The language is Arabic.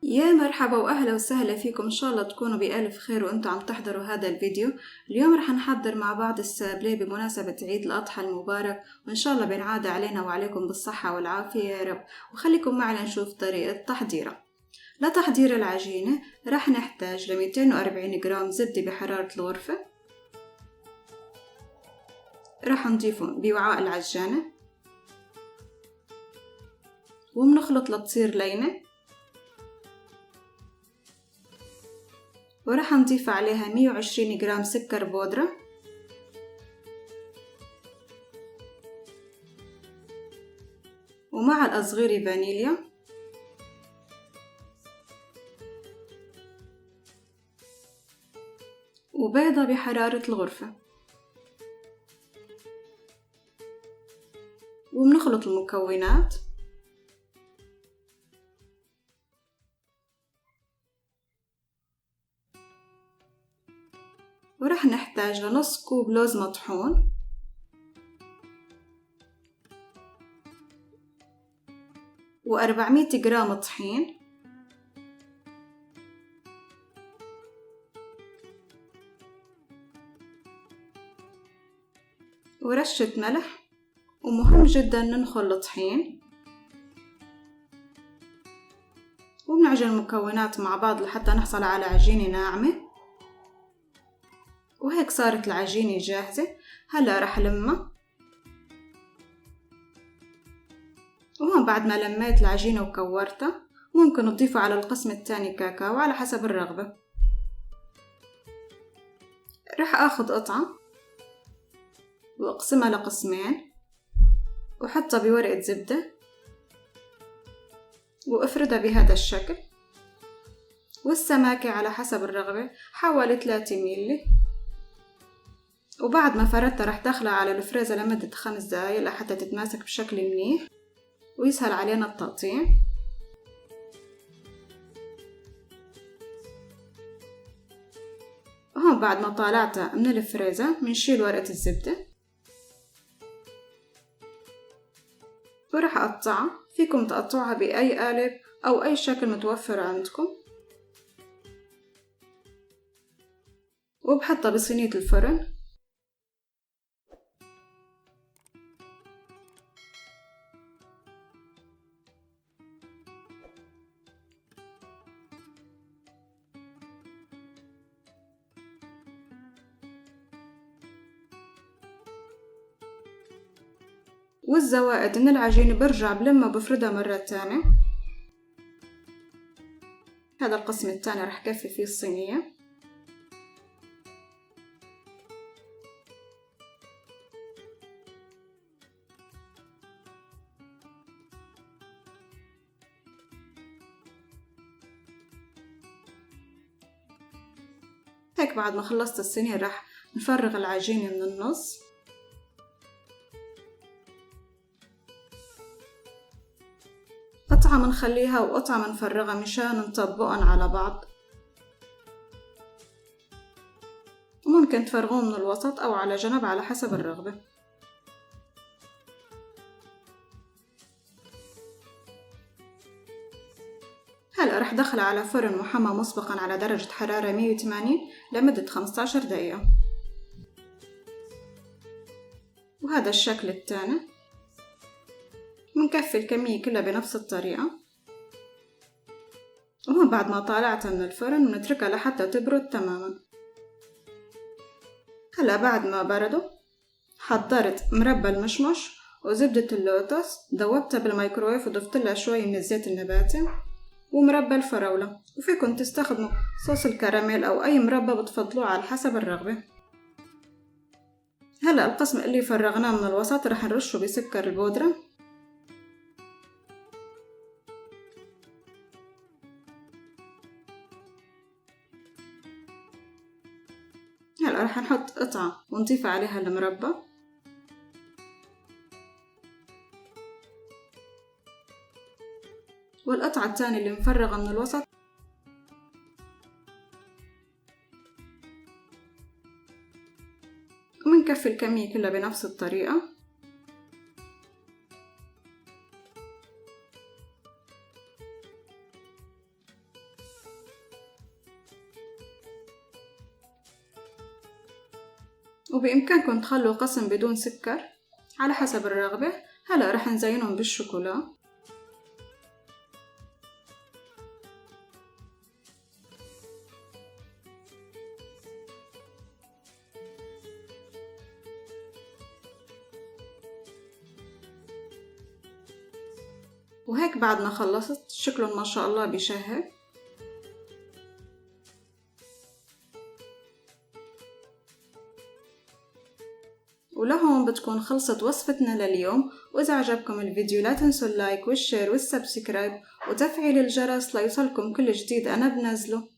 يا مرحبا وأهلا وسهلا فيكم. إن شاء الله تكونوا بألف خير وأنتم عم تحضروا هذا الفيديو. اليوم رح نحضر مع بعض السابليه بمناسبة عيد الأضحى المبارك، وإن شاء الله بنعاد علينا وعليكم بالصحة والعافية يا رب. وخليكم معنا نشوف طريقة تحضيرها. لتحضير العجينة رح نحتاج 240 جرام زبدة بحرارة الغرفة، رح نضيفهم بوعاء العجانة ومنخلط لتصير لينة، ورح نضيف عليها 120 جرام سكر بودرة ومع الأصغير فانيليا وبيضة بحرارة الغرفة، وبنخلط المكونات ورح نحتاج لنص كوب لوز مطحون و400 جرام طحين ورشة ملح. ومهم جدا ننخل الطحين وبنعجن المكونات مع بعض لحتى نحصل على عجينة ناعمة. وهيك صارت العجينة جاهزة. هلا رح لمها، وهون بعد ما لميت العجينة وكورتها ممكن نضيفه على القسم الثاني كاكاو على حسب الرغبة. رح اخذ قطعة واقسمها لقسمين وحطها بورقة زبدة وافردها بهذا الشكل، والسماكة على حسب الرغبة حوالي 3 مللي. وبعد ما فردتها رح دخلها على الفريزر لمدة 5 دقايق لحتى تتماسك بشكل منيح ويسهل علينا التقطيع. هون بعد ما طالعتها من الفريزر بنشيل ورقة الزبدة ورح أقطعها. فيكم تقطعها بأي قالب أو أي شكل متوفر عندكم، وبحطها بصينية الفرن. والزوائد من العجينة برجع بلمها بفردها مرة تانية. هذا القسم الثاني رح كفي فيه الصينية. هيك بعد ما خلصت الصينية رح نفرغ العجينة من النص، قطعة منخليها وقطعة منفرغها مشان نطبقن على بعض. ممكن تفرغوه من الوسط أو على جنب على حسب الرغبة. هلأ رح دخلها على فرن محمى مسبقا على درجة حرارة 180 لمدة 15 دقيقة. وهذا الشكل الثاني. منكفي الكمية كلها بنفس الطريقة. وهون بعد ما طالعتها من الفرن بنتركها لحتى تبرد تماما. هلا بعد ما بردوا حضرت مربى المشمش وزبدة اللوتس، ذوبتها بالميكرويف وضفت لها شوي من الزيت النباتي ومربى الفراولة. وفيكم تستخدموا صوص الكراميل أو أي مربى بتفضلوه على حسب الرغبة. هلا القسم اللي فرغناه من الوسط رح نرشه بسكر البودرة. هلا رح نحط قطعة ونضيف عليها المربى. والقطعة الثانية اللي مفرغة من الوسط ومنكفي الكمية كلها بنفس الطريقة. وبإمكانكم تخلوا قسم بدون سكر على حسب الرغبة. هلأ رح نزينهم بالشوكولا. وهيك بعد ما خلصت شكلهم ما شاء الله بيشهي. ولهون بتكون خلصت وصفتنا لليوم. وإذا عجبكم الفيديو لا تنسوا اللايك والشير والسبسكرايب وتفعيل الجرس ليوصلكم كل جديد أنا بنزله.